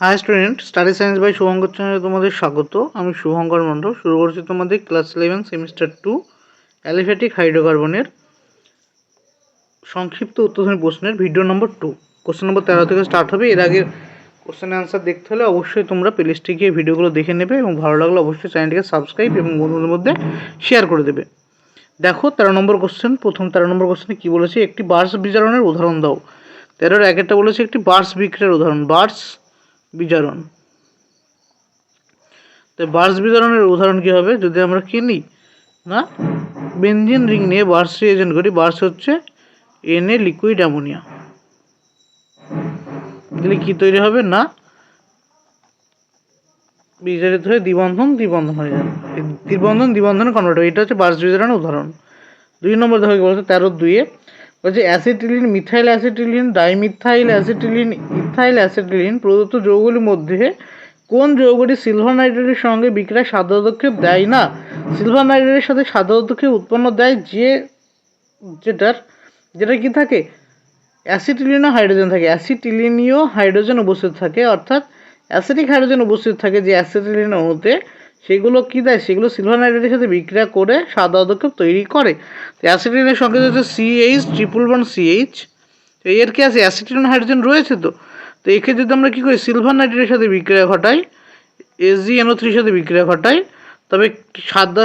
High student study science by Shubhankar channel तुम्हारे स्वागत। আমি শুভঙ্কর মণ্ডল শুরু করছি তোমাদের ক্লাস 11 সেমিস্টার 2 অ্যালিফ্যাটিক হাইড্রোকার্বনের সংক্ষিপ্ত উত্তরধর্মী প্রশ্নের ভিডিও নম্বর 2 কোশ্চেন নম্বর 13 থেকে স্টার্ট হবে। এর আগে কোশ্চেনের আনসার দেখতে হলে অবশ্যই তোমরা প্লেলিস্টে গিয়ে ভিডিওগুলো দেখে নেবে এবং ভালো লাগলে অবশ্যই চ্যানেলটিকে সাবস্ক্রাইব এবং বন্ধুদের মধ্যে শেয়ার করে দেবে। দেখো 13 নম্বর কোশ্চেন। প্রথম 13 নম্বর কোশ্চেনে কী বলেছে, একটি বার্স বিজারণের উদাহরণ দাও। 13-এর একটা বলেছে একটি বার্স বিক্রিয়ার উদাহরণ, বার্স বিজারণ। তো বার্স বিজারণের উদাহরণ কী হবে, যদি আমরা কি নিই না বেনজিন রিং নিয়ে বার্স রিয়েজেন্ট করি। বার্স হচ্ছে Na লিকুইড অ্যামোনিয়া, দিলে কী তৈরি হবে না বিজারিত হয়ে দ্বিবন্ধন হয়ে যাবে, দ্বিবন্ধনে কনভার্ট হবে। এটা হচ্ছে বার্স বিজারণের উদাহরণ। 2 নম্বর দেখো কি বলছে 13-2 বলছে acetylene, methyl acetylene, dimethyl acetylene, ethyl acetylene প্রদত্ত যৌগগুলির মধ্যে কোন যৌগটি সিলভার নাইট্রেটের সঙ্গে বিক্রিয়ায় সাদা পদক্ষেপ দেয় না? সিলভার নাইট্রেটের সাথে সাদা পদক্ষেপ উৎপন্ন দেয় যেটা কি থাকে, অ্যাসিটিলিনও হাইড্রোজেন থাকে, অ্যাসিটিলিনীয় হাইড্রোজেন উপস্থিত থাকে, অর্থাৎ অ্যাসিটিক হাইড্রোজেন উপস্থিত থাকে যে অ্যাসিটিলিন অণুতে, সেগুলো কি দেয়, সেগুলো সিলভার নাইট্রেটের সাথে বিক্রিয়া করে সাদা পদক্ষেপ তৈরি করে। অ্যাসিটিলিনের সংকেত হচ্ছে CH ট্রিপল বন্ড CH। তো এর কি আছে, অ্যাসিটিলিন হাইড্রোজেন রয়েছে। তো এক্ষেত্রে যদি আমরা কী করি, সিলভার নাইট্রেটের সাথে বিক্রিয়া ঘটাই, SgNO3 সাথে বিক্রিয়া ঘটাই, তবে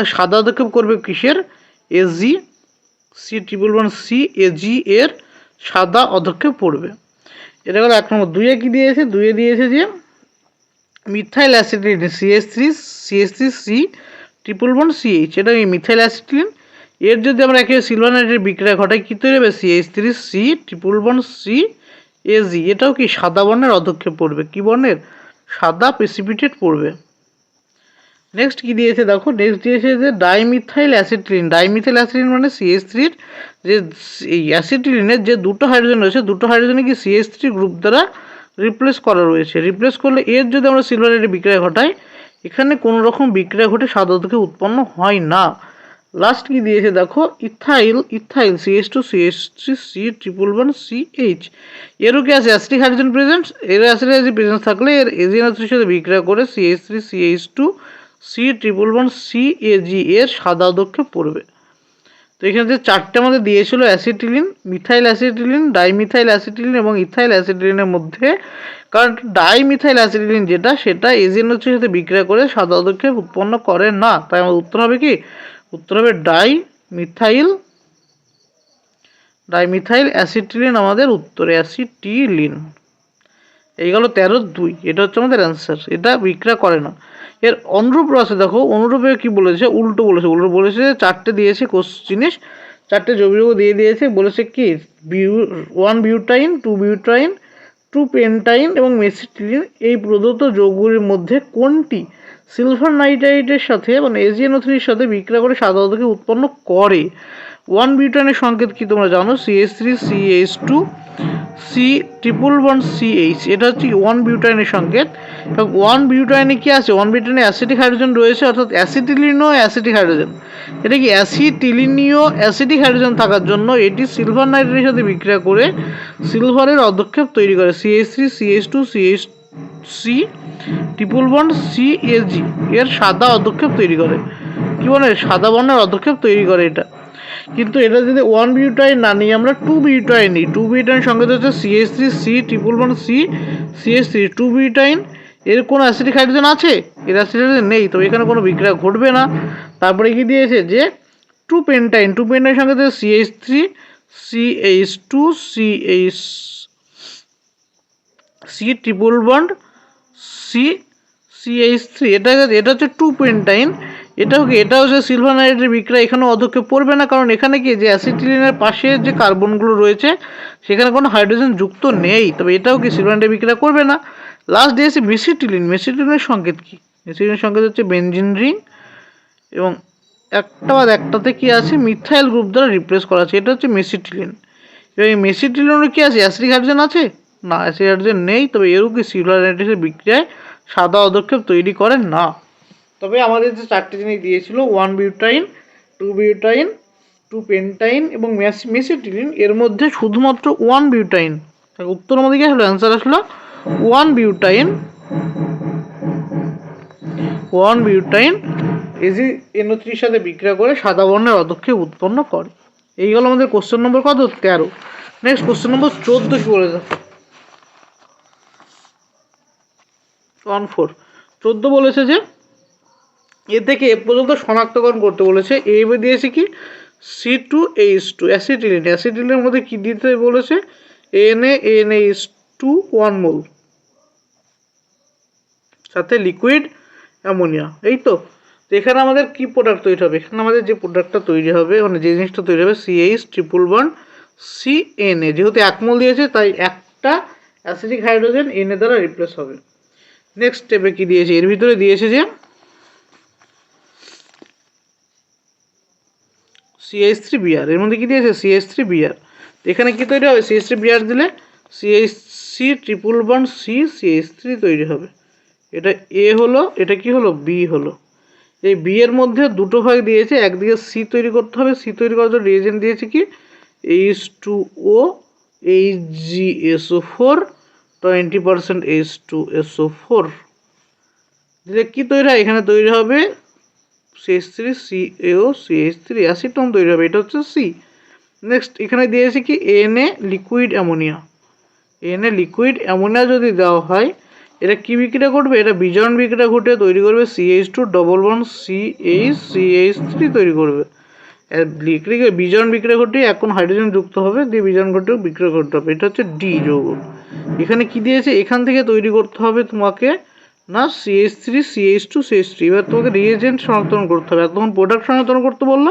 সাদা পদক্ষেপ করবে কিসের, Ag C triple bond CAG এর সাদা পদক্ষেপ পড়বে। এটা হলো 1 নম্বর। 2-এ কী দিয়েছে, 2-এ দিয়েছে যে methyl acetylene CH3C triple bond CH। এটা মিথাইল অ্যাসিটিলিন, এর যদি আমরা একে সিলভার নাইট্রেট বিক্রিয়া ঘটাই কী তৈরি হবে, CH3C ট্রিপল বন্ড CAG। এটাও কি সাদা বর্ণের পদক্ষেপ পড়বে, কি বর্ণের, সাদা প্রেসিপিটেট পড়বে। নেক্সট কি দিয়েছে দেখো, নেক্সট দিয়েছে যে ডাইমিথাইল অ্যাসিটিলিন। ডাইমিথাইল অ্যাসিটিলিন মানে CH3-র যে এই অ্যাসিটিলিনের যে দুটো হাইড্রোজেন রয়েছে, দুটো হাইড্রোজেনে কি CH3 গ্রুপ দ্বারা রিপ্লেস করা রয়েছে। রিপ্লেস করলে এর যদি আমরা সিলভার নাইট্রেট বিক্রিয়া ঘটাই, এখানে কোনো রকম বিক্রিয়া ঘটে সাদা পদক্ষেপ উৎপন্ন হয় না। লাস্ট কি দিয়েছে দেখো, ethyl CH2CH3C triple bond CH। এরও কি আছে অ্যাসিটিক হাইড্রোজেন প্রেজেন্ট, এর অ্যাসিটিক হাইড্রোজেন প্রেজেন্ট থাকলে এর AgNO3 সাথে বিক্রিয়া করে CH3CH2C ট্রিপল বন্ড CAG এর সাদা পদক্ষেপ পড়বে। তো এখানে যে 4টে আমাদের দিয়েছিল, acetylene, methyl acetylene, dimethyl acetylene এবং ইথাইল অ্যাসিটিলিনের মধ্যে, কারণ ডাইমিথাইল অ্যাসিটিলিন যেটা, সেটা AgNO3 এর সাথে বিক্রিয়া করে সাদা পদক্ষেপ উৎপন্ন করে না। তাই আমাদের উত্তর হবে কি, উত্তর হবে ডাইমিথাইল অ্যাসিটিলিন আমাদের উত্তর, অ্যাসিটিলিন। এই গেল 13-2, এটা হচ্ছে আমাদের অ্যান্সার, এটা বিক্রিয়া করে না। এর অনুরূপ আছে দেখো, অনুরূপে কি বলেছে, উল্টো বলেছে 4টে দিয়েছে জিনিস, 4টে যৌগ দিয়ে দিয়েছে, বলেছে কি 1 বিউটাইন, 2 বিউটাইন, 2 পেন্টাইন এবং মেসিটিলিন এই প্রদত্ত যৌগগুলির মধ্যে কোনটি সিলভার নাইট্রাইটের সাথে মানে AgNO3-র সাথে বিক্রিয়া করে সাদা পদক্ষেপ উৎপন্ন করে। 1 বিউটাইনের সংকেত কি তোমরা জানো, CH3CH2C ট্রিপল বন্ড CH। এটা হচ্ছে 1 বিউটাইনের সংকেত। এবং 1 বিউটাইনে কি আছে, 1 বিউটাইনে অ্যাসিটিক হাইড্রোজেন রয়েছে, অর্থাৎ অ্যাসিটিলিনও অ্যাসিটিক হাইড্রোজেন। এটা কি অ্যাসিটিলিনীয় অ্যাসিটিক হাইড্রোজেন থাকার জন্য এটি সিলভার নাইট্রেটের সাথে বিক্রিয়া করে সিলভারের পদক্ষেপ তৈরি করে, CH3CH2CH3C ট্রিপল বন্ড CAG এর সাদা পদক্ষেপ তৈরি করে, কি বলে, সাদা বর্ণের পদক্ষেপ তৈরি করে এটা। কিন্তু এটা যদি 1 বিউটাইন না নিই, আমরা 2 বিউটাইন নিই, 2 বিউটাইন সংকেত হচ্ছে CH3C triple bond CH3। 2 butyne এর কোনো অ্যাসিডিক হাইড্রোজেন আছে, এর অ্যাসিডিক হাইড্রোজেন নেই, তবে এখানে কোনো বিক্রিয়া ঘটবে না। তারপরে কি দিয়েছে যে 2 পেন্টাইন, 2 পেন্টাইন সংকেত হচ্ছে CH3CH2CH3 ট্রিপল বন্ড CH3। এটা হচ্ছে 2 পেন্টাইন। এটাও যে সিলভার নাইট্রেটের বিক্রিয়া, এখানে পদক্ষেপ পড়বে না, কারণ এখানে কি যে অ্যাসিটিলিনের পাশে যে কার্বনগুলো রয়েছে সেখানে কোনো হাইড্রোজেন যুক্ত নেই, তবে এটাও কি সিলভার নাইট্রেট বিক্রিয়া করবে না। লাস্ট দিয়েছে মেসিটিলিন। মেসিটিলিনের সংকেত কি, মেসিটিলিনের সংকেত হচ্ছে বেনজিন রিং এবং একটাতে কি আছে, মিথাইল গ্রুপ দ্বারা রিপ্লেস করা আছে, এটা হচ্ছে মেসিটিলিন। এবং এই মেসিটিলিনের কি আছে, অ্যাসিডিক হাইড্রোজেন আছে না, অ্যাসিডিক হাইড্রোজেন নেই, তবে এরও কি সিলভার নাইট্রেটের বিক্রিয়ায় সাদা পদক্ষেপ তৈরি করে না। তবে আমাদের যে 4টে জিনিস দিয়েছিল, 1 বিউটাইন, 2 বিউটাইন, 2 পেন্টাইন এবং মেসিটিলিন, এর মধ্যে শুধুমাত্র 1 বিউটাইন, উত্তর আমাদের কি আসলো, অ্যান্সার আসলো 1 বিউটাইন ওয়ান বিউটাইন NO3 সাথে বিক্রিয়া করে সাদা বর্ণের অধক্ষেপ উৎপন্ন করে। এই হলো আমাদের কোশ্চেন নম্বর কত 13। নেক্সট কোশ্চেন নম্বর 14 কি বলে দেখো 14 বলেছে যে এ থেকে এ পর্যন্ত শনাক্তকরণ করতে বলেছে। এ দিয়েছে কি C2H2 অ্যাসিটিলিন। অ্যাসিটিলিনের মধ্যে কি দিতে বলেছে NaNH2 1 মোল সাথে লিকুইড অ্যামোনিয়া। এই তো এখানে আমাদের কি প্রোডাক্ট তৈরি হবে, এখানে আমাদের যে প্রোডাক্টটা তৈরি হবে মানে যে জিনিসটা তৈরি হবে CH ট্রিপল বন্ড CNA, যেহেতু 1 মোল দিয়েছে তাই একটা অ্যাসিডিক হাইড্রোজেন Na দ্বারা রিপ্লেস হবে। নেক্সট স্টেপে কি দিয়েছে, এর ভিতরে দিয়েছে যে CH3Br, এর মধ্যে কি দিয়েছে CH3Br। এখানে কি তৈরি হবে CH3Br দিলে CH3 ট্রিপল বন্ড CH3 তৈরি হবে। এটা A হলো, এটা কি হলো B হলো। এই B এর মধ্যে দুটো ভাগ দিয়েছে, একদিকে C তৈরি করতে হবে। C তৈরি করার জন্য রিয়েজেন্ট দিয়েছে কি H2O HgSO4 20% H2SO4 দিলে কি তৈরি হয়, এখানে তৈরি হবে CH3CaO অ্যাসিটন তৈরি হবে, এটা হচ্ছে C। নেক্সট এখানে দিয়েছে কি Na liquid ammonia. Na liquid ammonia যদি দেওয়া হয় এটা কি বিক্রিয়া করবে, এটা বিজারণ বিক্রিয়া ঘটে তৈরি করবে CH2 ডবল বন্ড CH3 তৈরি করবে। বিজারণ বিক্রিয়া ঘটে এখন হাইড্রোজেন যুক্ত হবে, দিয়ে বিজারণ ঘটেও বিক্রিয়া করতে হবে, এটা হচ্ছে D যৌগ। এখানে কি দিয়েছে, এখান থেকে তৈরি করতে হবে তোমাকে না CH3 CH2 CH3। এবার তোমাকে রিয়েজেন্ট শনাক্তকরণ করতে হবে, তখন প্রোডাক্ট শনাক্তকরণ করতে বললো,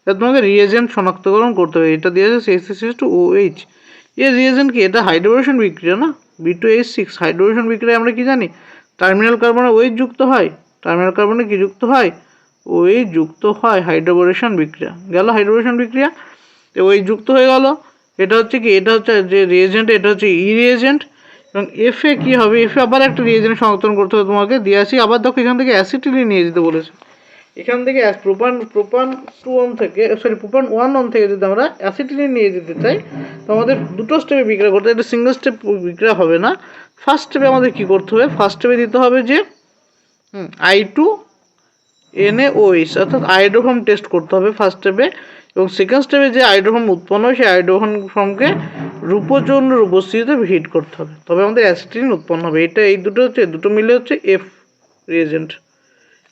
এবার তোমাকে রিয়েজেন্ট শনাক্তকরণ করতে হবে। এটা দিয়েছে CH3 CH2 OH। এর রিয়েজেন্ট কি, এটা হাইড্রোবরেশন বিক্রিয়া না B2H6। হাইড্রোবরেশন বিক্রিয়া আমরা কি জানি টার্মিনাল কার্বনে OH যুক্ত হয়, টার্মিনাল কার্বনে কি যুক্ত হয় OH যুক্ত হয়, হাইড্রোবরেশন বিক্রিয়া গেল। হাইড্রোবরেশন বিক্রিয়া OH যুক্ত হয়ে গেল। এটা হচ্ছে কি, এটা হচ্ছে যে রিয়েজেন্ট, এটা হচ্ছে ই রিয়েজেন্ট। এবং এফে কি হবে, এফে আবার একটা রিয়েজেন্ট শনাক্তকরণ করতে হবে তোমাকে দিয়ে আসি। আবার দেখো এখান থেকে অ্যাসিটিলিন নিয়ে যেতে বলেছে। এখান থেকে প্রোপান 2 থেকে প্রোপান 1 থেকে যদি আমরা অ্যাসিটিলিন নিয়ে যেতে চাই তো আমাদের দুটো স্টেপে বিক্রিয়া করতে হবে, এটা সিঙ্গেল স্টেপ বিক্রিয়া হবে না। ফার্স্ট স্টেপে আমাদের কি করতে হবে, ফার্স্ট স্টেপে দিতে হবে যে I2NaOH অর্থাৎ আয়োডোফর্ম টেস্ট করতে হবে ফার্স্ট স্টেপে। এবং সেকেন্ড স্টেপে যে আয়োডোফর্ম উৎপন্ন হয় সেই আয়োডোফর্মকে রূপচন্দ্রের উপস্থিতিতে হিট করতে হবে, তবে আমাদের অ্যাসিটিলিন উৎপন্ন হবে। এটা এই দুটো হচ্ছে, দুটো মিলে হচ্ছে F রিয়েজেন্ট।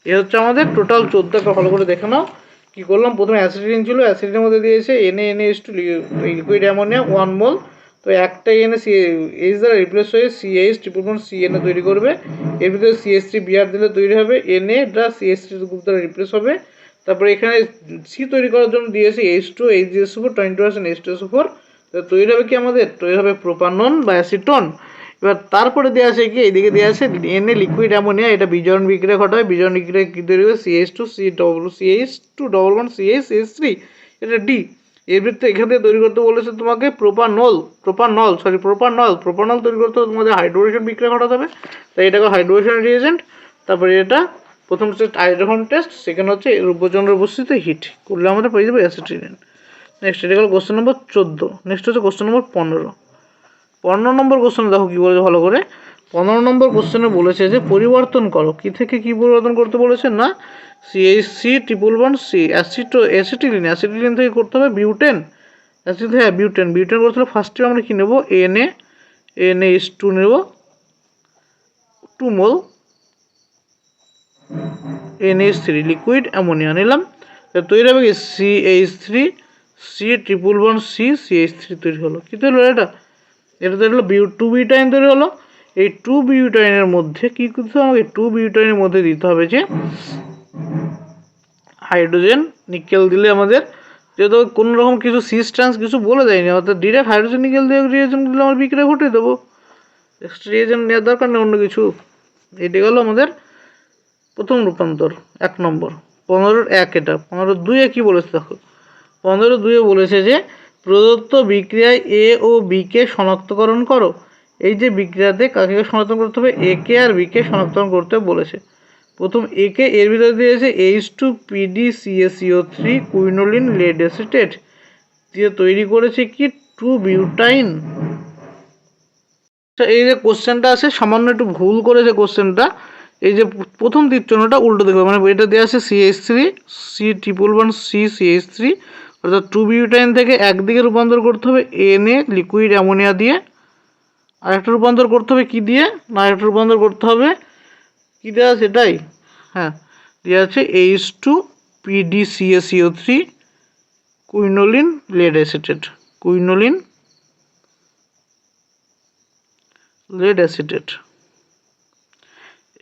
এ হচ্ছে আমাদের টোটাল 14টা। ভালো করে দেখে নাও কী করলাম। প্রথমে অ্যাসিটিলিন ছিল, অ্যাসিডিনের মধ্যে দিয়েছে NaNH2 লিকুইড অ্যামোনিয়া 1 মোল। তো একটা NaCH দ্বারা রিপ্লেস হয়ে CH ট্রিপল বন্ড CNA তৈরি করবে। এর ভিতরে CH3Br দিলে তৈরি হবে Na দ্বারা CH3 গ্রুপ দ্বারা রিপ্লেস হবে। তারপরে এখানে C তৈরি করার জন্য দিয়েছে H2 HgSO4 20% H2SO4। তো তৈরি হবে কি আমাদের, তৈরি হবে প্রোপানন বা অ্যাসিটন। এবার তারপরে দেওয়া আছে কি, এইদিকে দেওয়া আছে Na লিকুইড অ্যামোনিয়া, এটা বিজারণ বিক্রিয়া ঘটাবে। বিজারণ বিক্রিয়া কি তৈরি হবে CH2 ডবল বন্ড CH3, এটা D। এর ভিতরে এখান থেকে তৈরি করতে বলেছে তোমাকে প্রোপানল তৈরি করতে হবে, তোমাদের হাইড্রোজেন বিক্রিয়া ঘটাতে হবে। তাই এটাকে হাইড্রোজেন রিয়েজেন্ট। তারপরে এটা প্রথম হচ্ছে হাইড্রোজেন টেস্ট, সেকেন্ড হচ্ছে রূপচন্দ্রের উপস্থিতিতে হিট করলে আমরা পেয়ে যাবো অ্যাসিটিলিন। নেক্সট এটা গেল কোশ্চেন নম্বর 14। নেক্সট হচ্ছে কোশ্চেন নম্বর 15 নম্বর কোশ্চেনে দেখো কী বলেছে ভালো করে। 15 নম্বর কোশ্চেনে বলেছে যে পরিবর্তন করো, কী থেকে কী পরিবর্তন করতে বলেছে না CH3 triple bond C acetylene থেকে করতে হবে বিউটেন। বিউটেন করতে হলে ফার্স্টে আমরা কী নেব NaH2 নেব 2 মোল, NH3 লিকুইড অ্যামোনিয়া নিলাম। তৈরি হবে কি CH3 C triple bond CH3 তৈরি হলো। কী তৈরি হলো, এটা তৈরি হলো 2 বিউটাইন তৈরি হলো। এই 2 বিউটাইনের মধ্যে কী করতে হবে, আমাকে 2 বিউটাইনের মধ্যে দিতে হবে যে হাইড্রোজেন নিকেল দিলে আমাদের, যেহেতু কোনো রকম কিছু সিস ট্রান্স কিছু বলে দেয়নি, অর্থাৎ ডিরেক্ট হাইড্রোজেন নিকেল দিয়ে রিয়েজেন্ট দিলে আমরা বিক্রিয়া ঘটিয়ে দেবো, এক্সট্রা রিয়েজেন্ট নেওয়ার দরকার নেই অন্য কিছু। এটা গেলো আমাদের প্রথম রূপান্তর 1 নম্বর। 15-1 এটা। 15-2 কী বলেছে দেখো, 15-2 বলেছে যে প্রদত্ত বিক্রিয়ায় A ও B কে শনাক্তকরণ করো। এই যে বিক্রিয়াতে কাকে শনাক্তকরণ করতে হবে, A কে আর B কে শনাক্তকরণ করতে বলেছে। প্রথম A কে, এর ভিতরে দিয়েছে H2PdCaCO3 কুইনোলিন লেড অ্যাসিটেট দিয়ে তৈরি করেছে কি 2 বিউটাইন। এই যে কোশ্চেনটা আছে সামান্য একটু ভুল করেছে কোশ্চেনটা, এই যে প্রথম তীর চিহ্নটা উল্টো দেখবে, মানে এটা দেওয়া আছে CH3 C111C CH3, অর্থাৎ 2 বিউটাইন থেকে একদিকে রূপান্তর করতে হবে Na লিকুইড অ্যামোনিয়া দিয়ে, আর একটা রূপান্তর করতে হবে কি দিয়ে, না একটা রূপান্তর করতে হবে কি দেওয়া আছে এটাই, হ্যাঁ দেওয়া আছে H2PdCaCO3 quinoline lead acetate, quinoline lead acetate.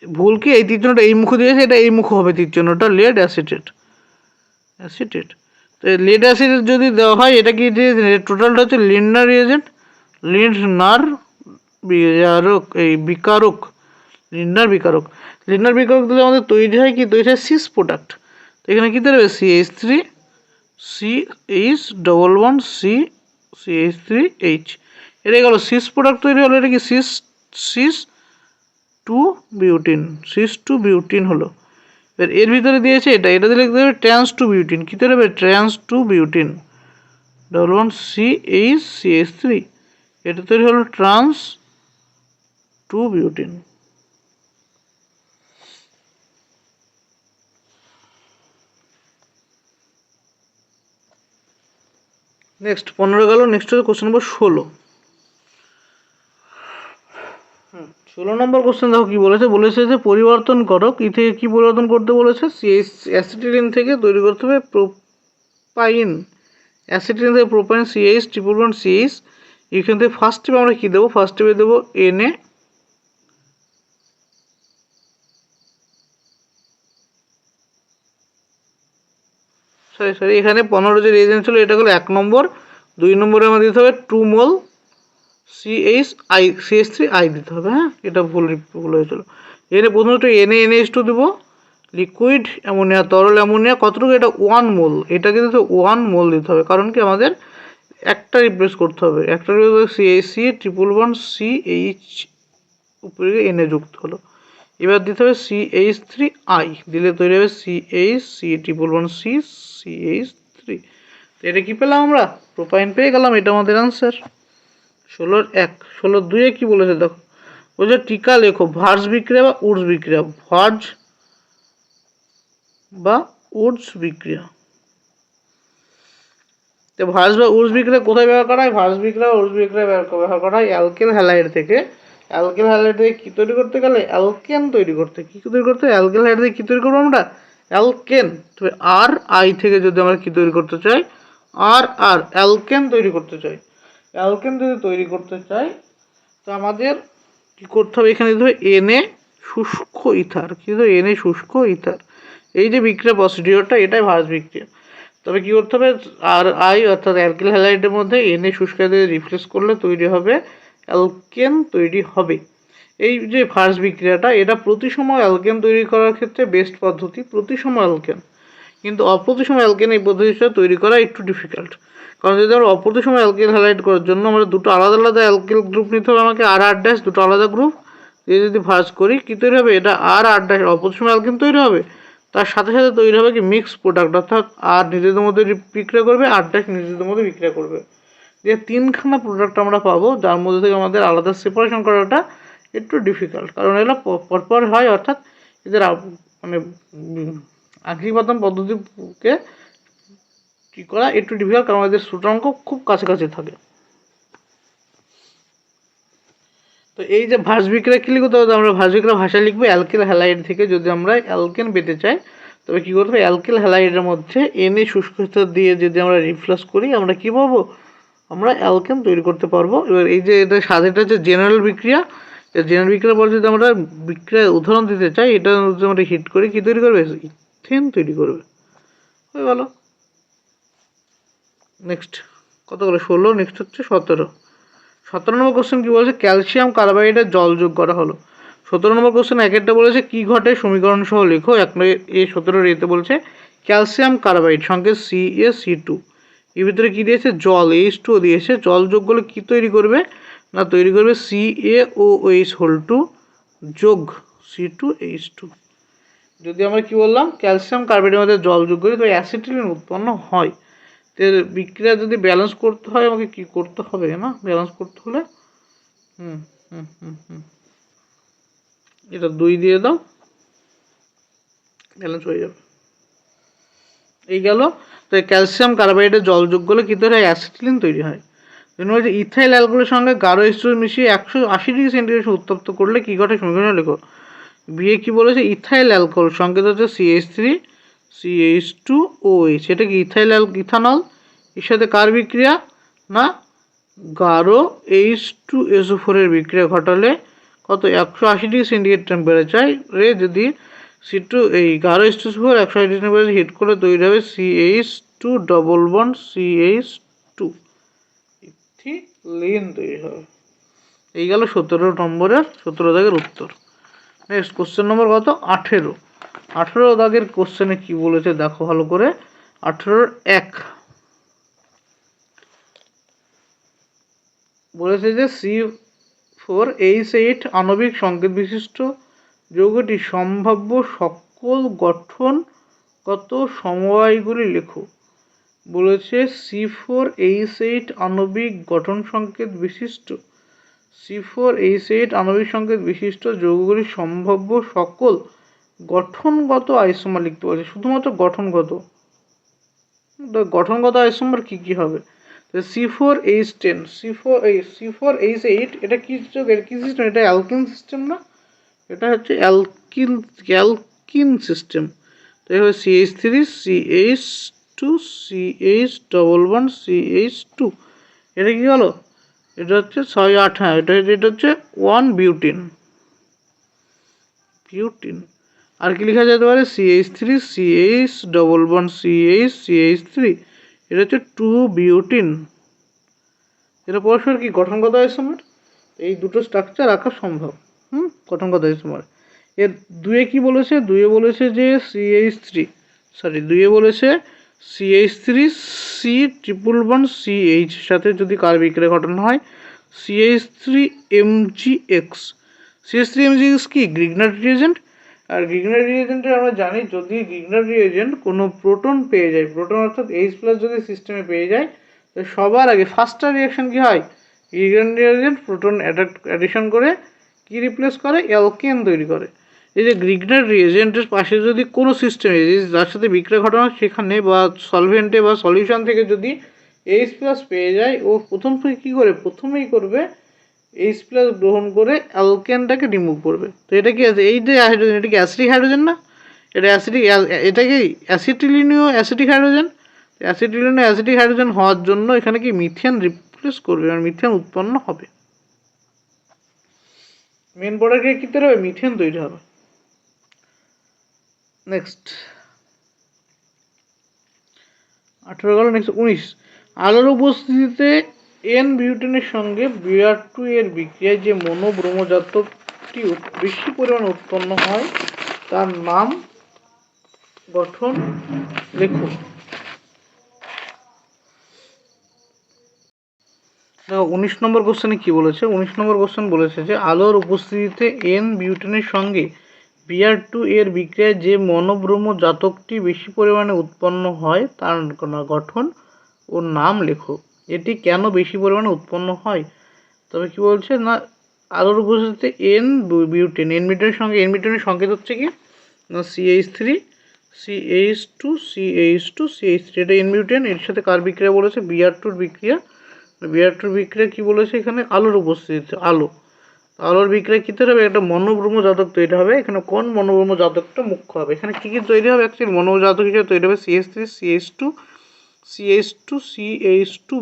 ভুল কি, এই তীর চিহ্নটা এই মুখ দিয়েছে, এটা এই মুখ হবে তীর চিহ্নটা, লেড অ্যাসিটেট, অ্যাসিটেট। তো লেড অ্যাসিটেট যদি দেওয়া হয়, এটা কি টোটালটা হচ্ছে লিন্ডার রিয়েজেন্ট, লিন্ডার বিকারক, এই বিকারক, লিন্ডার বিকারক। লিন্ডার বিকারক দিলে আমাদের তৈরি হয় কি, তৈরি হয় সিস প্রোডাক্ট। তো এখানে কী দেবে CH3 CH11CH3H, এটা গেল সিস প্রোডাক্ট তৈরি হলো, এটা কি সিস 2 বিউটিন, সিস 2 বিউটিন হলো। এর ভিতরে দিয়েছে এটা দিলে দেবে ট্রান্স 2 বিউটিন, কী তৈরি হবে ট্রান্স 2 বিউটিন, 11CH3, এটা তৈরি হলো ট্রান্স 2 বিউটিন। নেক্সট 15 গেল, নেক্সট হচ্ছে কোশ্চেন নম্বর 16। 16 নম্বর কোশ্চেন দেখো কি বলেছে, বলেছে যে পরিবর্তন করো, কি থেকে কি পরিবর্তন করতে বলেছে, অ্যাসিটিলিন থেকে তৈরি করতে হবে প্রোপাইন, অ্যাসিটিলিন থেকে প্রোপাইন CH111CH, এখান থেকে ফার্স্ট স্টেপে আমরা কী দেবো, ফার্স্ট স্টেপে দেবো Na, সরি এখানে 15 যে রিয়েজেন্ট ছিল এটা হলো 1 নম্বর, 2 নম্বরে আমাদের দিতে হবে 2 মোল CH3I দিতে হবে, হ্যাঁ এটা ভুল হয়েছিল। এখানে প্রথমত NaNH2 দেবো, লিকুইড অ্যামোনিয়া, তরল অ্যামোনিয়া কতটুকু, এটা 1 মোল, এটা কিন্তু 1 মোল দিতে হবে, কারণ কি আমাদের একটা রিপ্লেস করতে হবে, একটা CH111CH উপরে Na যুক্ত হলো। এবার দিতে হবে CH3I, দিলে তৈরি হবে CH111CH3। এটা কি পেলাম আমরা, প্রোপাইন পেয়ে গেলাম, এটা আমাদের আনসার। 16-1। 16-2 কি বলেছে দেখো, বলছে টিকা লেখো ভার্স বিক্রিয়া বা উডস বিক্রিয়া, ভার্স বা উডস বিক্রিয়া। তো ভার্স বা উডস বিক্রিয়া কোথায় ব্যবহার করা হয়, ভার্স বিক্রিয়া বা উডস বিক্রিয়া ব্যবহার করা হয় অ্যালকেন হ্যালাইড থেকে। অ্যালকেন হ্যালাইড থেকে কী তৈরি করতে গেলে, অ্যালকেন তৈরি করতে, কী তৈরি করতে, অ্যালকেন হ্যালাইড থেকে কী তৈরি করবো আমরা, অ্যালকেন। তবে RI থেকে যদি আমরা কী তৈরি করতে চাই, অ্যালকেন তৈরি করতে চাই, অ্যালকেন যদি তৈরি করতে চাই তো আমাদের কী করতে হবে, এখানে দিতে হবে Na শুষ্ক ইথার, কী দিতে হবে Na শুষ্ক ইথার। এই যে বিক্রিয়া প্রসিডিওরটা, এটাই ভার্স বিক্রিয়া। তবে কী করতে হবে, RI অর্থাৎ অ্যালকেন হ্যালাইডের মধ্যে Na শুষ্ক দিয়ে রিপ্লেস করলে তৈরি হবে অ্যালকেন তৈরি হবে। এই যে ভার্স বিক্রিয়াটা, এটা প্রতিসময় অ্যালকেন তৈরি করার ক্ষেত্রে বেস্ট পদ্ধতি, প্রতিসময় অ্যালকেন। কিন্তু অপ্রতিসম অ্যালকেন এই পদ্ধতিটা তৈরি করা একটু ডিফিকাল্ট, কারণ যদি আমরা অপ্রতিসম অ্যালকেন হ্যালাইড করার জন্য আমরা দুটো আলাদা আলাদা অ্যালকেন গ্রুপ নিতে হবে আমাকে, R দুটো আলাদা গ্রুপ দিয়ে যদি ভার্স করি কী তৈরি হবে, এটা R অপ্রতিসম অ্যালকেন তৈরি হবে, তার সাথে সাথে তৈরি হবে কি মিক্স প্রোডাক্ট, অর্থাৎ R নিজেদের মধ্যে বিক্রিয়া করবে, R নিজেদের মধ্যে বিক্রিয়া করবে, দিয়ে 3খানা প্রোডাক্ট আমরা পাবো, যার মধ্যে থেকে আমাদের আলাদা সেপারেশন করাটা একটু ডিফিকাল্ট, কারণ এগুলো পরপর হয়, অর্থাৎ এদের মানে আগ্রিপাতন পদ্ধতিকে কী করা একটু ডিফিকাল্ট, কারণ এদের সূত্রাঙ্ক খুব কাছাকাছি থাকে। তো এই যে ভার্স বিক্রিয়া কী লিখতে হবে, আমরা ভার্স বিক্রিয়া ভাষায় লিখবো অ্যালকেন হ্যালাইড থেকে যদি আমরা অ্যালকেন পেতে চাই, তবে কী করতে হবে, অ্যালকেন হ্যালাইডের মধ্যে Na শুষ্ক ইথার দিয়ে যদি আমরা রিপ্লেস করি আমরা কী পাবো, আমরা অ্যালকেন তৈরি করতে পারবো। এবার এই যে এটা সাথেটা হচ্ছে জেনারেল বিক্রিয়া, জেনারেল বিক্রিয়ার পর যদি আমরা বিক্রিয়ার উদাহরণ দিতে চাই, এটা যদি আমরা হিট করি কী তৈরি করবে, ইথেন তৈরি করবে, হয়ে গেল। নেক্সট কতগুলো 16, নেক্সট হচ্ছে 17। 17 নম্বর কোশ্চেন কী বলেছে, ক্যালসিয়াম কার্বাইডের জল যোগ করা হলো। 17 নম্বর কোশ্চেন একটা বলেছে কী ঘটে সমীকরণ সহ লেখো, 17 এতে বলছে ক্যালসিয়াম কার্বাইড সংকেত CaC2, এর ভিতরে কী দিয়েছে, জল H2 দিয়েছে, জল যোগ করলে কী তৈরি করবে, না তৈরি করবে CaOH2 যোগ C2H2। যদি আমরা কি বললাম, ক্যালসিয়াম কার্বাইডের মধ্যে জল যোগ করি তো অ্যাসিটিলিন উৎপন্ন হয়। তো বিক্রিয়া যদি ব্যালেন্স করতে হয় আমাকে কি করতে হবে, না ব্যালেন্স করতে হলে এটা 2 দিয়ে দাও, ব্যালেন্স হয়ে যাবে। এই গেল। তো ক্যালসিয়াম কার্বাইডে জল যোগ করলে কী তৈরি হয়? অ্যাসিটিলিন তৈরি হয়। যে ইথাইল অ্যালকোহলের সঙ্গে গাঢ় H2O মিশিয়ে 180°C উত্তপ্ত করলে কী ঘটে? সমীকরণ লেখো। বিয়ে কি বলেছে? ইথাইল অ্যালকোহল সংকেত হচ্ছে CH3 CH2OH। এটা কি ইথানল। এর সাথে কার বিক্রিয়া? না, গাঢ় H2SO4 এর বিক্রিয়া ঘটালে কত? 180°C টেম্পারেচার রে যদি C2 এই গাঢ় H2SO4 180° টেম্পারেচার হিট করে তৈরি হবে CH2 double bond CH2 ethylene তৈরি হবে। এই গেল 17 নম্বরের 17 দাগের উত্তর। নেক্সট কোশ্চেন নম্বর কত? 18 দাগের কোশ্চেনে কি বলেছে দেখো ভালো করে। 18-1 বলেছে যে C4H8 আণবিক সংকেত বিশিষ্ট যৌগটি সম্ভাব্য সকল গঠনগত সমবায়গুলি লেখো। বলেছে C4H8 আণবিক গঠন সংকেত বিশিষ্ট C4H8 আণবিক সংকেত বিশিষ্ট যৌগগুলির সম্ভাব্য সকল গঠনগত আইসোমার লিখতে পারছে। শুধুমাত্র গঠনগত আইসোমার কি কি হবে? C4H10 C4H8 এটা কি যৌগ? এটা কি সিস্টেম? এটা অ্যালকিন সিস্টেম না? এটা হচ্ছে অ্যালকিন সিস্টেম। তো এই হবে CH3 CH2 CH double bond CH2। এটা কি হলো? এটা হচ্ছে 6-8। হ্যাঁ, এটা হচ্ছে 1 বিউটিন। আর কি লেখা যেতে পারে? CH3 CH double bond CH3। এটা হচ্ছে 2 বিউটিন। এটা পরস্পর কি গঠনগত আইসোমার। এই দুটো স্ট্রাকচার রাখা সম্ভব। গঠনগত আইসোমার। এর 2 কি বলেছে? 2 বলেছে যে CH3 C triple bond CH সাথে যদি কার বিক্রিয়া ঘটানো হয় CH3MgX। CH3MgX কি? Grignard reagent. আর গ্রিগনার রিয়েজেন্টে আমরা জানি যদি গ্রিগনার রিয়েজেন্ট কোনো প্রোটন পেয়ে যায়, প্রোটন অর্থাৎ H+ যদি সিস্টেমে পেয়ে যায়, তো সবার আগে ফার্স্টার রিয়াকশন কি হয়? গ্রিগনার রিয়েজেন্ট প্রোটন অ্যাডিশন করে কি রিপ্লেস করে? অ্যালকেন তৈরি করে। এই যে গ্রিগনার রিয়েজেন্টের পাশে যদি কোনো সিস্টেমে যার সাথে বিক্রিয়া ঘটানো সেখানে বা সলভেন্টে বা সলিউশন থেকে যদি H+ পেয়ে যায়, ও প্রথমেই করবে H+ গ্রহণ করে অ্যালকেনটাকে রিমুভ করবে। তো এটা কি আছে? এই যে হাইড্রোজেন, এটা কি অ্যাসিডিক হাইড্রোজেন না? এটা কি অ্যাসিটিলিনীয় অ্যাসিডিক হাইড্রোজেন। অ্যাসিটিলিনীয় অ্যাসিডিক হাইড্রোজেন হওয়ার জন্য এখানে কি মিথেন রিপ্লেস করবে, আর মিথেন উৎপন্ন হবে। মেন প্রোডাক্টে কি তৈরি হবে? মিথেন তৈরি হবে। নেক্সট 18 গেল। নেক্সট 19। আলোর উপস্থিতিতে N বিউটেনের সঙ্গে Br2 এর বিক্রিয়ায় যে মনোব্রোমজাতকটি বেশি পরিমাণে উৎপন্ন হয় তার নাম গঠন লেখো। দেখো 19 নম্বর কোশ্চেনে কি বলেছে? 19 নম্বর কোশ্চেন বলেছে যে আলোর উপস্থিতিতে N বিউটেনের সঙ্গে Br2 এর বিক্রিয়ায় যে মনোব্রোমজাতকটি বেশি পরিমাণে উৎপন্ন হয় তার গঠন ও নাম লেখো। এটি কেন বেশি পরিমাণে উৎপন্ন হয়? তবে কি বলছে না, আলোর উপস্থিতিতে N বিউটেনের সঙ্গে N বিউটেনের সংকেত হচ্ছে কি না CH3 CH2 CH3। এটা N বিউটেন। এর সাথে কার বিক্রিয়া বলেছে? Br2 বিক্রিয়া। Br2 বিক্রিয়া কি বলেছে এখানে? আলোর উপস্থিতিতে আলোর বিক্রিয়া কী তৈরি হবে? একটা মনোব্রোমজাতক তৈরি হবে। এখানে কোন মনোব্রোমজাতকটা মুখ্য হবে? এখানে কী কী তৈরি হবে? অ্যাকচুয়ালি মনোব্রোমজাতক হিসেবে তৈরি হবে CH3 CH2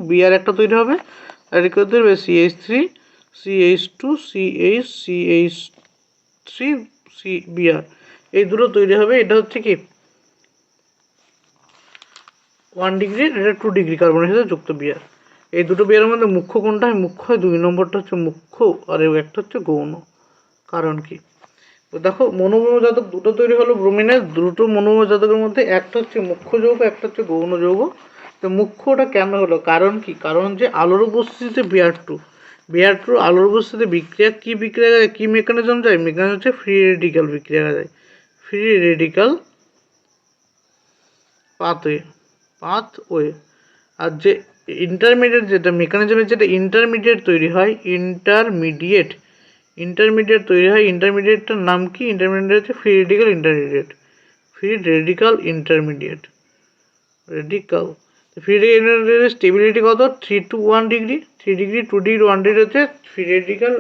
Br একটা তৈরি হবে। আর এটা তৈরি হবে CH3 CH3 Br। এই দুটো তৈরি হবে। এটা হচ্ছে কি 1 ডিগ্রি, এটা 2 ডিগ্রি কার্বনের সাথে যুক্ত Br। এই দুটো বিয়ারের মধ্যে মুখ্য কোনটা হয়? মুখ্য হয় 2 নম্বরটা হচ্ছে মুখ্য, আর একটা হচ্ছে গৌণ। কারণ কি? তো দেখো মনোব্রোমজাতক দুটো তৈরি হলো ব্রোমিনের। দুটো মনোব্রোমজাতকের মধ্যে একটা হচ্ছে মুখ্য যৌগ, একটা হচ্ছে গৌণ যৌগ। তো মুখ্যটা কেন হলো? কারণ কি? কারণ যে আলোর উপস্থিতিতে Br2 আলোর উপস্থিতিতে বিক্রিয়া যায়, কি মেকানিজম যায়? মেকানিজম হচ্ছে ফ্রি রেডিক্যাল বিক্রিয়া যায়, ফ্রি রেডিক্যাল পাথওয়ে। আর যে ইন্টারমিডিয়েট যেটা মেকানিজমের যেটা ইন্টারমিডিয়েট তৈরি হয়, ইন্টারমিডিয়েট ইন্টারমিডিয়েট তৈরি হয়। ইন্টারমিডিয়েটটার নাম কি? ইন্টারমিডিয়েট হচ্ছে free radical intermediate. Free radical intermediate radical free radical ইন্টারমিডিয়েটের স্টেবিলিটি কত? 3 to 1 degree. 3 degree, 2 degree, 1 degree হচ্ছে ফ্রি রেডিক্যাল,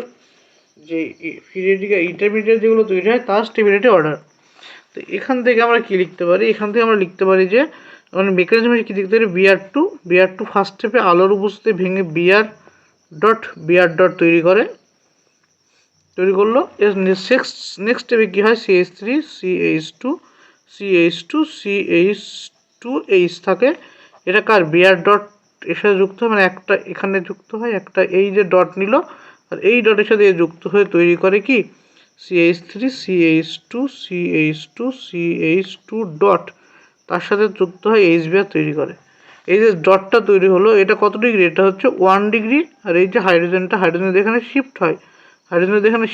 যে ফ্রি রেডিক্যাল ইন্টারমিডিয়েট যেগুলো তৈরি হয় তার স্টেবিলিটি অর্ডার। তো এখান থেকে আমরা কি লিখতে পারি? এখান থেকে আমরা লিখতে পারি যে মানে মেকানিজমে কি লিখতে পারি? বিআর টু ফার্স্ট স্টেপে আলোর উপস্থিতি ভেঙে বিআর ডট তৈরি করলো। এর নেক্সট স্টেপে কী হয়? CH3 থাকে। এটা কার? বিআর ডট এর সাথে যুক্ত হয়, মানে একটা এখানে যুক্ত হয়, একটা এই যে ডট নিল আর এই ডটের সাথে যুক্ত হয়ে তৈরি করে কি? CH3 ডট, তার সাথে যুক্ত হয় HBr তৈরি করে। এই যে ডটটা তৈরি হলো এটা কত ডিগ্রি? এটা হচ্ছে 1 ডিগ্রি। আর এই যে হাইড্রোজেন এখানে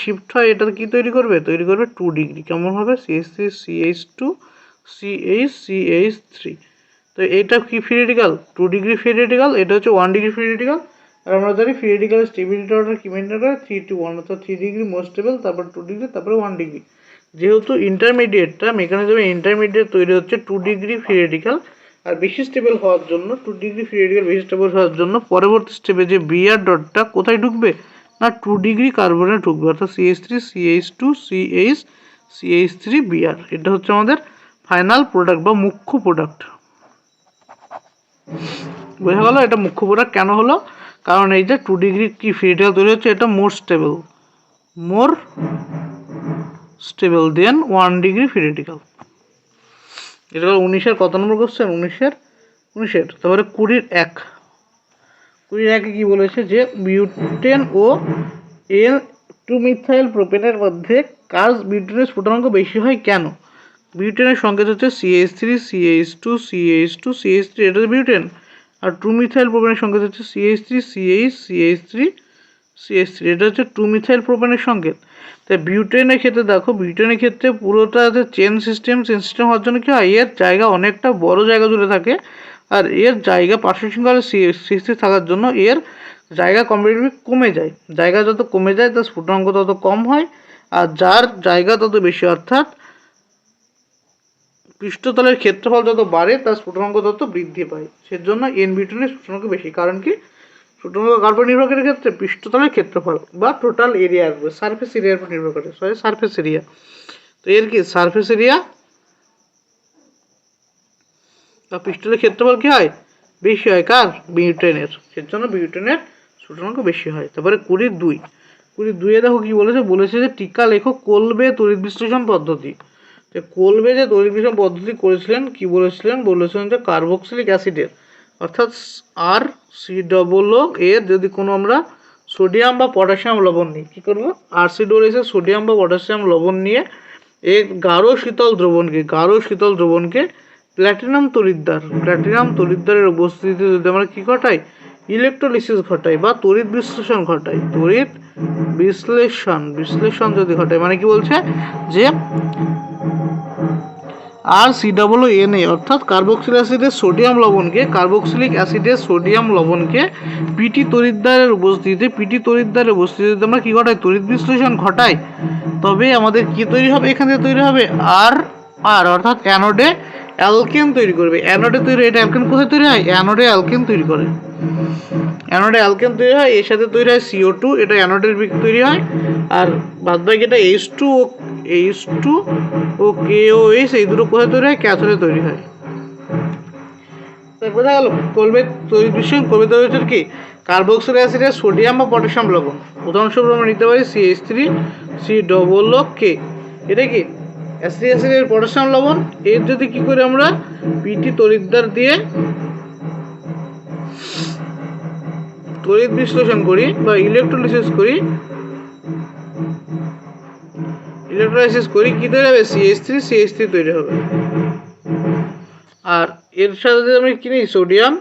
শিফট হয়, এটা কি তৈরি করবে? 2 ডিগ্রি। কেমন হবে? CH3 তো এটা কি free radical? 2 degree free radical, এটা হচ্ছে 1 ডিগ্রি ফ্রি রেডিক্যাল। আর আমরা জানি ফ্রি রেডিক্যাল স্টেবিলিটি অর্ডার কি মেনটেন করে? 3 to 1, অর্থাৎ 3 ডিগ্রি মোস্ট স্টেবল, তারপর 2 ডিগ্রি, তারপরে 1 ডিগ্রি। যেহেতু ইন্টারমিডিয়েটটা মেকানিজমে ইন্টারমিডিয়েট তৈরি হচ্ছে 2 ডিগ্রি ফ্রি রেডিক্যাল, আর বেশি স্টেবল হওয়ার জন্য 2 ডিগ্রি ফ্রি রেডিক্যাল বেশি স্টেবল হওয়ার জন্য পরবর্তী স্টেপে যে বিআর ডটটা কোথায় ঢুকবে? না 2 ডিগ্রি কার্বনে ঢুকবে, অর্থাৎ CH3 এটা হচ্ছে আমাদের ফাইনাল প্রোডাক্ট বা মুখ্য প্রোডাক্ট। বোঝা গেল? এটা মুখ্য প্রোডাক্ট কেন হলো? কারণ এই যে 2 ডিগ্রি কি ফ্রি রেডিক্যাল তৈরি হচ্ছে, এটা মোর স্টেবল দেন 1 ডিগ্রি ফ্রি রেডিক্যাল। এটা হলো 19-এর কত নম্বর কোশ্চেন? 19-এর। তারপরে 20-1 কি বলেছে? যে বিউটেন ও N2 মিথাইল প্রোপেনের মধ্যে কাজ বিউটেনের স্ফুটনাঙ্ক বেশি হয় কেন? বিউটেনের সংকেত হচ্ছে CH3 এটা হচ্ছে বিউটেন, আর 2 মিথাইল প্রোপেনের সংকেত হচ্ছে CH3 এটা হচ্ছে 2 মিথাইল প্রোপেনের সংকেত। তাই বিউটেনের ক্ষেত্রে দেখো, বিউটেনের ক্ষেত্রে পুরোটা হচ্ছে চেন সিস্টেম হওয়ার জন্য কি হয়? এর জায়গা অনেকটা বড় জায়গা জুড়ে থাকে, আর এর জায়গা পার্শ্ব শৃঙ্খলা সৃষ্টি থাকার জন্য এর জায়গা কম্পারেটিভলি কমে যায়। জায়গা যত কমে যায় তার স্ফুটনাঙ্ক তত কম হয়, আর যার জায়গা তত বেশি, অর্থাৎ পৃষ্ঠতলের ক্ষেত্রফল যত বাড়ে তার স্ফুটনাঙ্ক তত বৃদ্ধি পায়। সেজন্য এন বিউটেনের স্ফুটনাঙ্ক বেশি। কারণ কি? স্ফুটনাঙ্ক কার উপর নির্ভর করে? ক্ষেত্রে পৃষ্ঠতলের ক্ষেত্রফল বা টোটাল এরিয়া আসবে, সারফেস এরিয়ার উপর নির্ভর করে। Surface area. তো এর কি সারফেস এরিয়া বা পৃষ্ঠতলের ক্ষেত্রফল কি হয়? বেশি হয় কার? বিউটেনের। সেজন্য বিউটেনের স্ফুটনাঙ্ক বেশি হয়। তারপরে 22-এ দেখো কি বলেছে যে টিকা লেখো কোলবে তড়িৎ বিশ্লেষণ পদ্ধতি। যে কোলবে যে তড়িৎ বিশ্লেষণ পদ্ধতি করেছিলেন কি বলেছিলেন যে কার্বক্সিলিক অ্যাসিডের, অর্থাৎ RCOO এর যদি কোনো আমরা সোডিয়াম বা পটাশিয়াম লবণ নিই, কী করবো? RCOO সোডিয়াম বা পটাশিয়াম লবণ নিয়ে এর গাঢ় শীতল দ্রবণকে প্ল্যাটিনাম তড়িৎদ্বারের উপস্থিতিতে যদি আমরা কী ঘটাই? ইলেকট্রোলিসিস ঘটাই বা তড়িৎ বিশ্লেষণ যদি ঘটাই, মানে কি বলছে? যে RCOONA অর্থাৎ কার্বক্সিলিক অ্যাসিডের সোডিয়াম লবণকে পিটি তড়িৎদ্বারের উপস্থিতিতে আমরা কি ঘটাই? তড়িৎ বিশ্লেষণ ঘটাই। তবে আমাদের কি তৈরি হবে? এখান থেকে তৈরি হবে আর অর্থাৎ অ্যানোডে অ্যালকেন তৈরি করবে। এটা অ্যালকেন কোথায় তৈরি হয়? অ্যানোডে অ্যালকেন তৈরি হয়। এর সাথে তৈরি হয় CO2, এটা অ্যানোডের তৈরি হয়। আর বাদ বাকি এটা H2 ও KOH, এই দুটো কোথায় তৈরি হয়? ক্যাথোডে তৈরি হয়। বোঝা গেল? কোলবে তড়িৎ বিশ্লেষণ কি? কার্বক্সিলিক অ্যাসিডের সোডিয়াম বা পটাশিয়াম লবণ, উদাহরণস্বরূপ আমরা নিতে পারি CH3COOK। এটা কি? অ্যাসিডের পটাশিয়াম লবণ। এর যদি কি করে আমরা পিটি তড়িৎদ্বার দিয়ে তড়িৎ বিশ্লেষণ করি বা ইলেকট্রোলাইসিস করি, কি তৈরি হবে? CH3 তৈরি হবে। আর এর সাথে যদি আমি কিনি সোডিয়াম,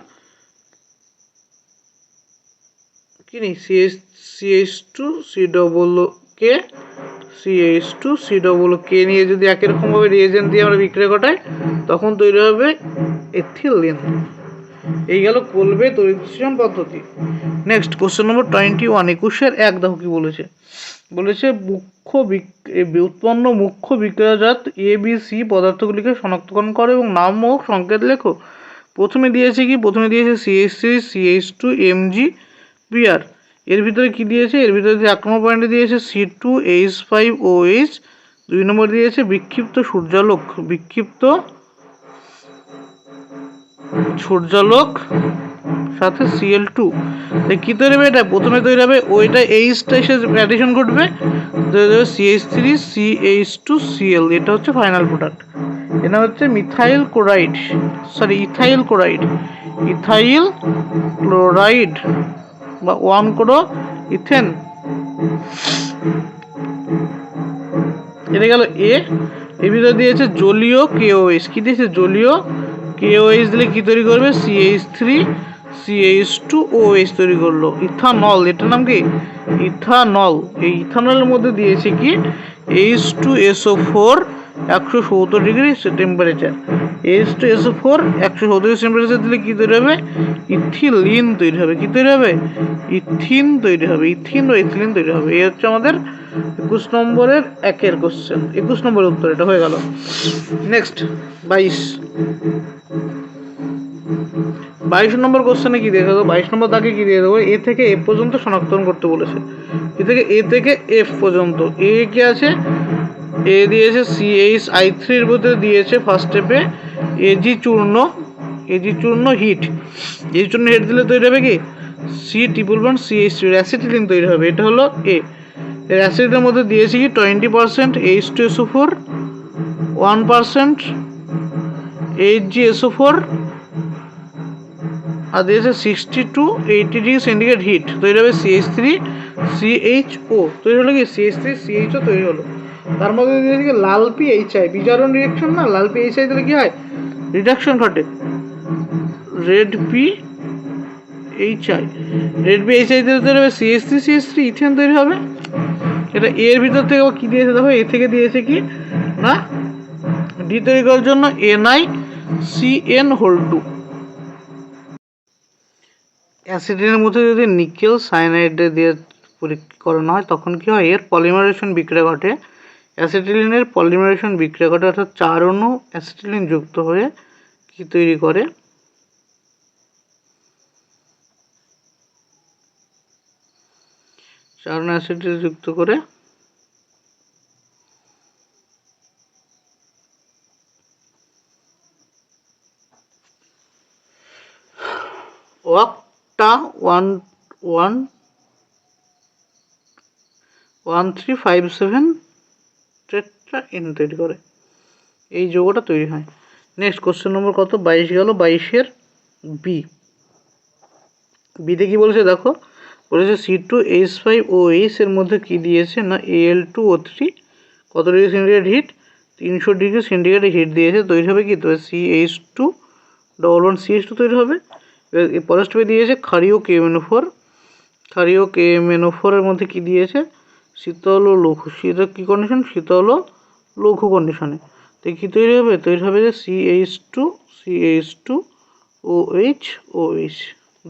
CH2COOK নিয়ে যদি একই রকমভাবে রিয়েজেন্ট দিয়ে আমরা বিক্রিয়া ঘটাই, তখন তৈরি হবে এথিলিন। এই গেল কোলবে তড়িৎ বিশ্লেষণ পদ্ধতি। নেক্সট কোশ্চেন নম্বর 21, 21-এর 1 দেখো কি বলেছে। বলেছে উৎপন্ন মুখ্য বিক্রিয়াজাত ABC পদার্থগুলিকে শনাক্তকরণ করো এবং নাম ও সংকেত লেখো। প্রথমে দিয়েছে CH3 CH2 MgBr। এর ভিতরে কি দিয়েছে? এর ভিতরে 1 নম্বর পয়েন্টে দিয়েছে C2H5OH। 2 নম্বর দিয়েছে বিক্ষিপ্ত সূর্যালোক সাথে Cl2। কি তৈরি হবে? এটা প্রথমে তৈরি হবে ওইটা এইচটা এসে অ্যাডিশন ঘটবে, CH3 CH2Cl। এটা হচ্ছে ফাইনাল প্রোডাক্ট। এটা হচ্ছে ইথাইল ক্লোরাইড বা 1 করো ইথেন। এটা গেল এ। এর ভিতরে দিয়েছে জলীয় KOH। কি দিয়েছে? জলীয় KOH দিলে কি তৈরি করবে? CH3 CH2OH তৈরি করলো। ইথানল, এটার নাম কি? ইথানল। এই ইথানলের মধ্যে দিয়েছে কি? H2SO4 170 degree temperature. H2SO4 170 degree temperature দিলে কি তৈরি হবে? ইথিলিন তৈরি হবে। কি তৈরি হবে? ইথিন তৈরি হবে। ইথিন বা ইথিলিন তৈরি হবে। এই হচ্ছে আমাদের 21 নম্বরের 1-এর কোশ্চেন। 21 নম্বরের উত্তর এটা হয়ে গেল। নেক্সট 22 নম্বর কোশ্চেনে কি দিয়ে দেবো? 22 নম্বর দাগে কি দিয়ে দেবো? এ থেকে এফ পর্যন্ত শনাক্তকরণ করতে বলেছে। এ থেকে এফ পর্যন্ত। এ কি আছে? এ দিয়েছে CHI3 এর মধ্যে দিয়েছে ফার্স্ট স্টেপে এজি চূর্ণ হিট। এজি চূর্ণ হিট দিলে তৈরি হবে কি? C111CH3 অ্যাসিটিলিন তৈরি হবে। এটা হলো এ। এর অ্যাসিডের মধ্যে দিয়েছে কি? 20% H2SO4, 1% HgSO4 আর দিয়েছে 60 to 80 ডিগ্রি সেন্টিগ্রেড হিট। তৈরি হবে CH3CHO। তৈরি হলো কি? CH3CHO তৈরি হলো। তার মধ্যে দিয়েছে কি? লাল PHI, বিজারণ রিঅ্যাকশন না? লাল PHI দিলে কি হয়? রিডাকশন ঘটে। রেড PHI দিলে তৈরি হবে CH3CH3 ইথেন তৈরি হবে। এটা এর ভিতর থেকে কি দিয়েছে দেখো? এ থেকে দিয়েছে কি না? ডি তৈরি করার জন্য NiCN2। অ্যাসিডের মধ্যে যদি নিকেল সায়ানাইড দিয়ে পরীক্ষা করানো হয় তখন কি হয়? এর পলিমারেশন বিক্রিয়া ঘটে। অ্যাসিটিলিনের পলিমারেশন বিক্রিয়া ঘটে, অর্থাৎ 4 অণু অ্যাসিটিলিন যুক্ত হয়ে কি তৈরি করে? 4 অণু অ্যাসিটিলিন যুক্ত করে octa 1357 টেট্রাএন তৈরি করে। এই যৌগটা তৈরি হয়। নেক্সট কোশ্চেন নম্বর কত? 22 গেল। 22-এর বিতে কি বলেছে দেখো? বলেছে C2H5OH এর মধ্যে কি দিয়েছে না? Al2O3 কত degree centigrade heat? 300 degree centigrade heat দিয়েছে। তৈরি হবে কি? তো CH2 তৈরি হবে। পরের স্টেপে দিয়েছে ক্ষারীয় KMNO4 এর মধ্যে কি দিয়েছে? শীতল ও লঘু। কি কন্ডিশন? শীতল ও লঘু কন্ডিশনে। তো কি তৈরি হবে? তৈরি হবে যে CH2OH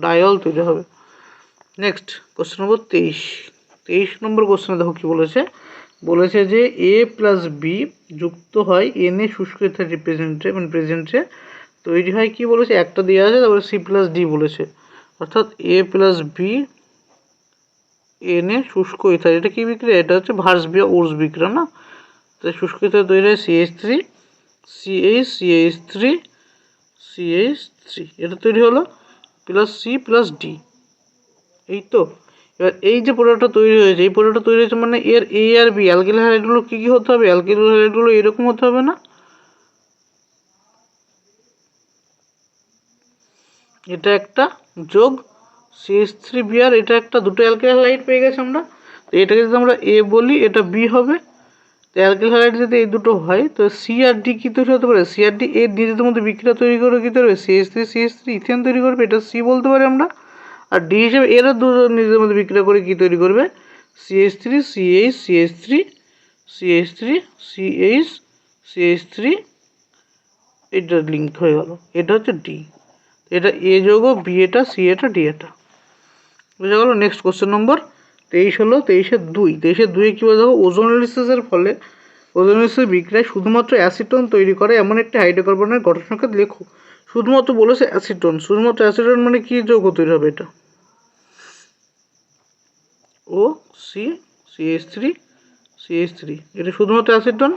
ডায়ল তৈরি হবে। নেক্সট কোশ্চেন নম্বর 23 নম্বর কোশ্চেনে দেখো কি বলেছে? বলেছে যে A+B যুক্ত হয় Na শুষ্ক ইথার প্রেজেন্টে তৈরি হয় কি বলেছে? একটা দেওয়া আছে, তারপরে C+D বলেছে, অর্থাৎ A+B Na শুষ্ক ইথার। এটা কি বিক্রিয়া? এটা হচ্ছে উর্স বিক্রিয়া না? তো শুষ্ক ইথার তৈরি হয় CH3 এটা তৈরি হলো C+D। এই তো। এবার এই যে প্রোডাক্টটা তৈরি হয়েছে, মানে এর A আর B অ্যালকিল হাইড্রোগুলো কি হতে হবে? অ্যালকিল হাইড্রোগুলো এরকম হতে হবে না? এটা একটা যোগ CH3Br, এটা একটা, দুটো অ্যালকিল হাইড পেয়ে গেছে আমরা। তো এটাকে যদি আমরা A বলি, এটা B হবে। তো অ্যালকিল হাইড যদি এই দুটো হয়, তো সি আর ডি কি তৈরি হতে পারে? সি আর ডি এর নিজেদের মধ্যে বিক্রিয়া তৈরি করে কি তৈরি হবে? CH3 ইথেন তৈরি করবে। এটা সি বলতে পারি আমরা। আর ডি হিসেবে এরা দুটো নিজেদের মধ্যে বিক্রিয়া করে কি তৈরি করবে? CH3 এটা লিঙ্ক হয়ে গেল। এটা হচ্ছে ডি। এটা এ যোগ বি, এটা সি, এটা ডি, এটা বুঝা গেল। নেক্সট কোশ্চেন নম্বর 23 হলো 23-এর 2, 23-এর 2 কী বলে দেখো, ওজোনোলিসিসের ফলে ওজোনোলিসিস বিক্রিয়ায় শুধুমাত্র অ্যাসিটোন তৈরি করে এমন একটি হাইড্রোকার্বনের গঠন সংকেত লেখো। শুধুমাত্র বলেছে অ্যাসিটোন, শুধুমাত্র অ্যাসিটোন মানে কী যৌগ তৈরি হবে এটা? ও সি CH3 এটা শুধুমাত্র অ্যাসিটোন।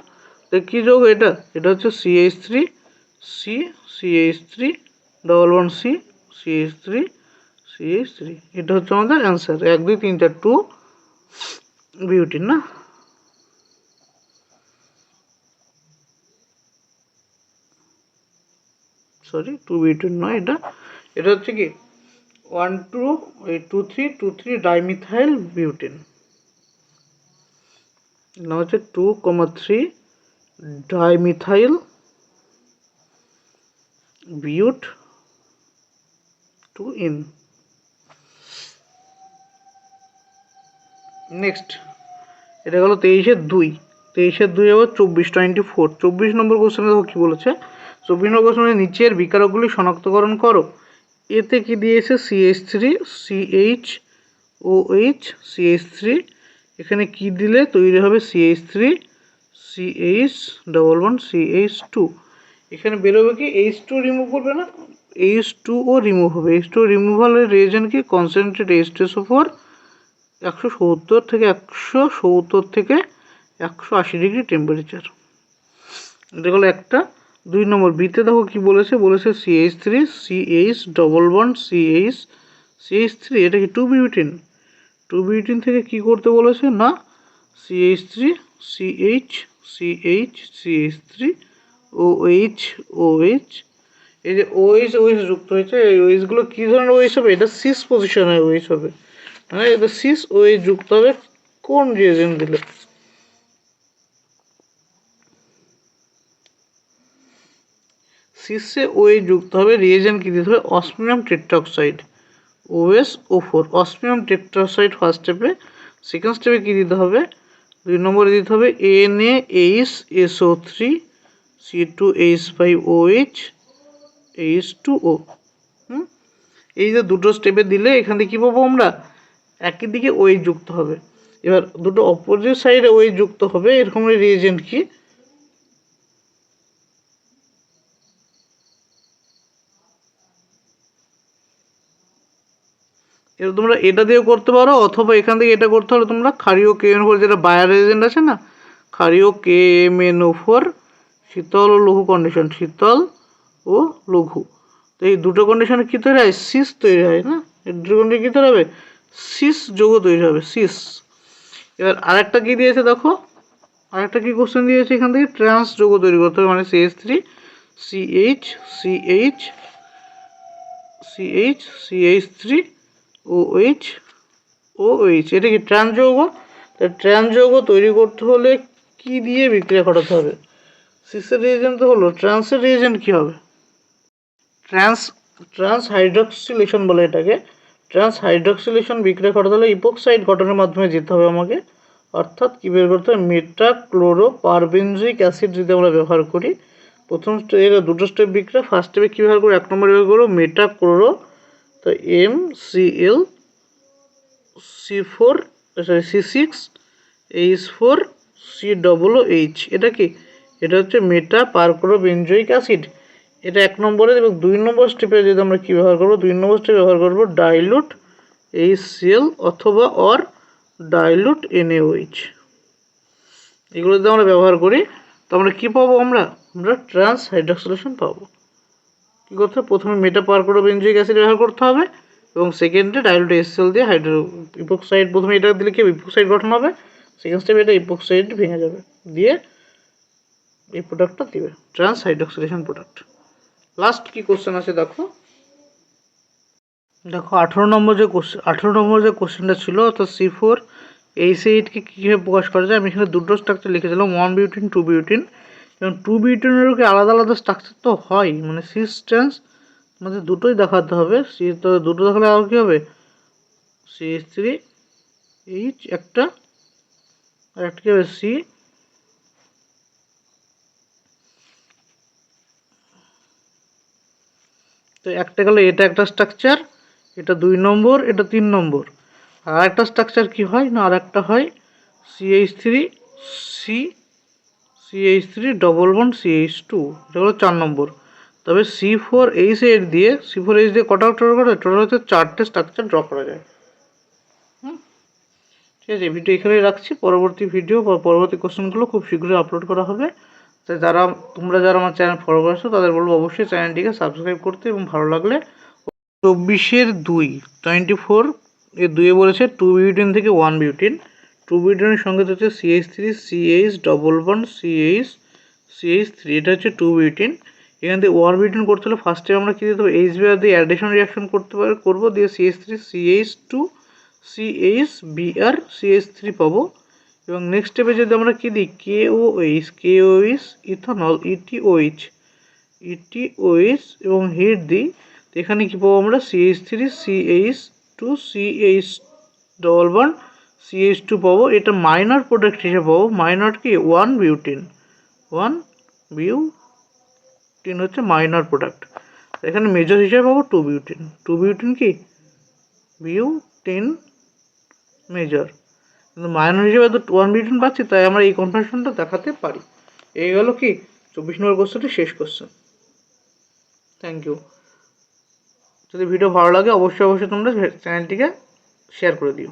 কী যৌগ এটা? এটা হচ্ছে CH3 ডবল বন্ড CH3 এটা হচ্ছে আমাদের অ্যান্সার। 1 2 3 4 2 বিউটিন না, সরি 2 বিউটিন নয়, এটা হচ্ছে কি 1 2 2 3 ডাইমিথাইল বিউটিন। না হচ্ছে 2,3 ডাইমিথাইল বিউট 2 নেক্সট এটা হলো 23-এর 2 আবার 24 নম্বর কোশ্চেনে দেখো কী বলেছে। 24 নম্বর কোশ্চেনে নিচের বিকারকগুলি শনাক্তকরণ করো। এতে কি দিয়েছে CH3 CH এখানে কি দিলে তৈরি হবে CH3 ডবল বন্ড CH2। এখানে বেরোবে কি H2 রিমুভ করবে না, H2O রিমুভ হবে। H2O রিমুভালের রিয়েজেন্ট কি কনসেন্ট্রেট H2SO4 170 থেকে 180 ডিগ্রি টেম্পারেচার। এটা হলো একটা। 2 নম্বর বিতে দেখো কি বলেছে, CH3 ডবল বন্ড CH3 এটা কি 2 বিউটিন থেকে কি করতে বলেছে না CH3 CH3 OH এই যে OH যুক্ত হয়েছে, এই OH-গুলো কী ধরনের OH হবে? এটা সিস পজিশনের OH হবে, মানে এটা সিস OH যুক্ত হবে কোন রিয়েজেন্ট দিলে? সিসে OH যুক্ত হবে, রিয়েজেন্ট কী দিতে হবে? অসমিয়াম টেট্রাঅক্সাইড OSO4 অসমিয়াম টেট্রাঅক্সাইড ফার্স্ট স্টেপে। সেকেন্ড স্টেপে কী দিতে হবে? 2 নম্বরে দিতে হবে NaHSO3 C2H5OH H2O। এই যে দুটো স্টেপে দিলে এখান থেকে কী পাবো আমরা? একই দিকে OH যুক্ত হবে। এবার দুটো অপোজিট সাইডে OH যুক্ত হবে, এরকম রিয়েজেন্ট কি? এবার তোমরা এটা দিয়েও করতে পারো, অথবা এখান থেকে এটা করতে হলে তোমরা ক্ষারীয় KMNO4 যেটা বায়ার রেজেন্ট আছে না, ক্ষারীয় KMNO4 শীতল ও লঘু কন্ডিশন, শীতল ও লঘু। তো এই দুটো কন্ডিশনে কী তৈরি হয়? সিস তৈরি হয় না, এই দুটো কন্ডিশনে কী তৈরি হবে? সিস যৌগ তৈরি হবে, সিস। এবার আরেকটা কী দিয়েছে দেখো, আরেকটা কী কোশ্চেন দিয়েছে এখান থেকে? ট্রান্স যৌগ তৈরি করতে হবে, মানে CH3 OH এটা কি ট্রান্স যৌগ? ট্রান্স যৌগ তৈরি করতে হলে কি দিয়ে বিক্রিয়া ঘটাতে হবে? সিসের রিয়েজেন্ট তো হলো, ট্রান্সের রিয়েজেন্ট কী হবে? ট্রান্স হাইড্রক্সিলেশন বলে এটাকে। ট্রান্স হাইড্রক্সিলেশন বিক্রিয়া ঘটাতে হলে ইপোক্সাইড গঠনের মাধ্যমে যেতে হবে আমাকে, অর্থাৎ কী বের করতে হবে? মেটাক্লোরোপারবেনজয়িক অ্যাসিড যদি আমরা ব্যবহার করি। প্রথম স্টেপ দুটো স্টেপ বিক্রিয়া, ফার্স্ট স্টেপে কী ব্যবহার করবো? 1 নম্বর ব্যবহার করবো মেটাক্লোরো, তো C6H4COOH এটা কি? এটা হচ্ছে মেটাপারক্লোরোবেনজয়িক অ্যাসিড, এটা 1 নম্বরে। এবং 2 নম্বর স্টেপে যদি আমরা কী ব্যবহার করবো? 2 নম্বর স্টেপে ব্যবহার করবো ডাইলুট HCl অথবা ডাইলুট NaOH। এগুলো যদি আমরা ব্যবহার করি তো আমরা কী পাবো? আমরা ট্রান্স হাইড্রক্সিলেশন পাবো। কী করতে হবে? প্রথমে মেটাপারক্লোরোবেনজয়িক অ্যাসিড ব্যবহার করতে হবে, এবং সেকেন্ডে ডাইলুট HCl দিয়ে ইপোক্সাইড, প্রথমে এটা দিলে কি ইপোক্সাইড গঠন হবে, সেকেন্ড স্টেপে এটা ইপোক্সাইড ভেঙে যাবে, দিয়ে এই প্রোডাক্টটা দিবে, ট্রান্স হাইড্রক্সিলেশন প্রোডাক্ট। লাস্ট কি কোশ্চেন আছে দেখো 18 নম্বর যে কোশ্চেনটা ছিল, অর্থাৎ C4H8কে কীভাবে প্রকাশ করা যায়। আমি এখানে দুটো স্ট্রাকচার লিখেছিলাম, 1 বিউটিন 2 বিউটিন। এবং 2 বিউটিনেরও কি আলাদা আলাদা স্ট্রাকচার তো হয়, মানে সিস ট্রান্স আমাদের দুটোই দেখাতে হবে। তো দুটো দেখালে আর কী হবে? CH3H একটা, আর একটা কী হবে? তো একটা গেলে এটা একটা স্ট্রাকচার, এটা 2 নম্বর, এটা 3 নম্বর। আর একটা স্ট্রাকচার কি হয় না, আর একটা হয় CH3 CH3 double bond CH2, এটা হলো 4 নম্বর। তবে C4H8 দিয়ে কটা টোটাল করা যায়? টোটাল হচ্ছে 4টে স্ট্রাকচার ড্র করা যায়। ঠিক আছে, ভিডিও এখানেই রাখছি। পরবর্তী ভিডিও বা পরবর্তী কোশ্চেনগুলো খুব শীঘ্রই আপলোড করা হবে। তাই তোমরা যারা আমার চ্যানেল ফলো করছো তাদের বলবো অবশ্যই চ্যানেলটিকে সাবস্ক্রাইব করতে, এবং ভালো লাগলে 24/2 এর 2 বলেছে 2 বিউটিন থেকে 1 বিউটিন। 2 বিউটিনের সঙ্গে হচ্ছে CH3 CH double bond CH3, এটা হচ্ছে 2 বিউটিন। এখান থেকে 1 বিউটিন করতে হলে ফার্স্টে আমরা কী দিতে হবে, HBr দিয়ে অ্যাডিশন রিয়াকশন করবো, দিয়ে CH3 CH2 CHBr CH3 পাবো। এবং নেক্সট স্টেপে যদি আমরা কী দিই, KOH ইথানল ETOH এবং হিট দিই, তো এখানে কী পাবো আমরা, CH3 CH2 CH double bond CH2 পাবো। এটা মাইনর প্রোডাক্ট হিসেবে পাবো। মাইনর কি 1 বিউটিন হচ্ছে মাইনর প্রোডাক্ট। এখানে মেজর হিসেবে পাবো 2 বিউটিন কি বিউটিন মেজর, কিন্তু মাইনর হিসেবে তো 1 বিউটিন পাচ্ছি, তাই আমরা এই কনভার্সনটা দেখাতে পারি। এই হলো কি 24 নম্বর কোশ্চেনটি শেষ কোশ্চেন। Thank you. যদি ভিডিও ভালো লাগে অবশ্যই তোমরা চ্যানেলটিকে শেয়ার করে দিও।